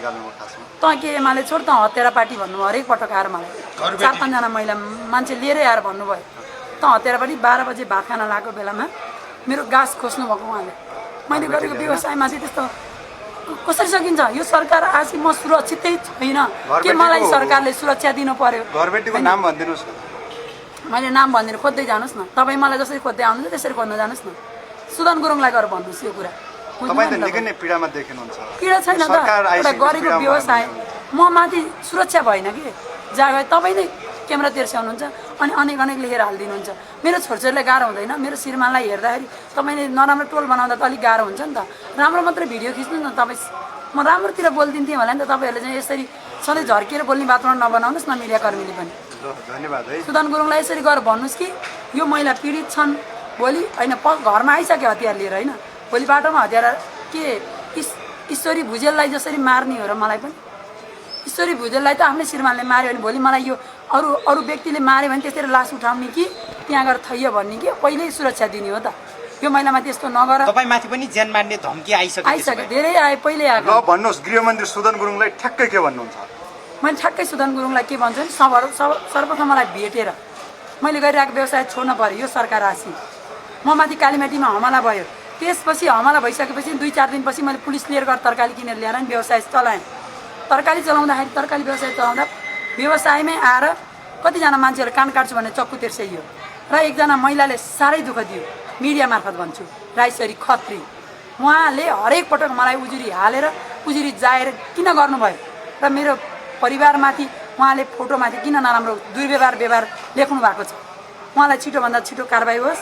निकाल्नु खासमा त के एमाले छोड त हत्यारा पार्टी भन्नु हरेक पटक आएर मलाई 4-5 जना महिला मान्छे लिएरै आएर भन्नुभयो त हत्यारा पार्टी 12 बजे भात खान लागेको बेलामा मेरो गास खोज्नु भएको उहाँले मैले गरेको व्यवसायमाथि त्यस्तो कसरी सकिन्छ यो सरकार आज म सुरक्षितै छैन के मलाई सरकारले सुरक्षा दिनु पर्यो घरबेटीको नाम भनिदिनुस् न मैले नाम भनिदिनु खोज्दै जानुस् न तपाईँ मलाई जसरी खोज्दै आउनुहुन्छ त्यसरी खोज्न जानुस् न सुदन गुरुङलाई गएर भन्नुहोस् यो कुरा तपाईँ त निकै नै पीडामा देखिनुहुन्छ पीडा छैन त एउटा गरेको व्यवसाय म माथि सुरक्षा भएन कि जहाँ गए तपाईँ नै क्यामेरा तेर्स्याउनुहुन्छ अनि अनेक लेखेर हालिदिनुहुन्छ मेरो छोरछोरीलाई गाह्रो हुँदैन मेरो श्रीमानलाई हेर्दाखेरि तपाईँले नराम्रो टोल बनाउँदा त अलिक गाह्रो हुन्छ नि त राम्रो मात्रै भिडियो खिच्नु न तपाईँ म राम्रोतिर बोलिदिन्थेँ होला नि त तपाईँहरूले चाहिँ यसरी सधैँ झर्किएर बोल्ने वातावरण नबनाउनुहोस् न मिडियाकर्मीले पनि धन्यवाद है सुदन गुरुङलाई यसरी गरेर भन्नुहोस् कि यो महिला पीडित छन् भोलि होइन घरमा आइसक्यो हतियार लिएर होइन भोलि बाटोमा हतियार के ईश्वरी भुजेललाई जसरी मार्ने हो र मलाई पनि ईश्वरी भुजेललाई त आफ्नै श्रीमानले मार्यो भने भोलि मलाई यो अरू व्यक्तिले मार्यो भने त्यसरी लास उठाउने कि त्यहाँ गएर थैयो भन्ने कि पहिल्यै सुरक्षा दिने हो त यो महिलामा त्यस्तो नगर तपाईमाथि पनि ज्यान मार्ने धम्की आइसक्यो धेरै आए पहिल्यै आएको ल भन्नुहोस् गृहमन्त्री सुदन गुरुङलाई ठ्याक्कै के भन्नुहुन्छ मैले ठ्याक्कै सुदन गुरुङलाई के भन्छु नि सर्वप्रथम मलाई भेटेर मैले गरिरहेको व्यवसाय छोड्न पर्यो यो सरकार आसी म माथि कालीमाटीमा हमला भयो त्यसपछि हमला भइसकेपछि 2-4 दिनपछि मैले पुलिस लिएर गएर तरकारी किनेर ल्याएर नि व्यवसाय चलाएँ तरकारी चलाउँदाखेरि तरकारी व्यवसाय चलाउँदा व्यवसायमै आएर कतिजना मान्छेहरू कान काट्छु भने चक्कु तेर्स्याइयो र एकजना महिलाले साह्रै दुःख दियो मिडिया मार्फत भन्छु राइसरी खत्री उहाँले हरेक पटक मलाई उजुरी हालेर उजुरी जाएर किन गर्नुभयो र मेरो परिवारमाथि उहाँले फोटोमाथि किन नराम्रो दुर्व्यवहार लेख्नु भएको छ उहाँलाई छिटोभन्दा छिटो कारबाही होस्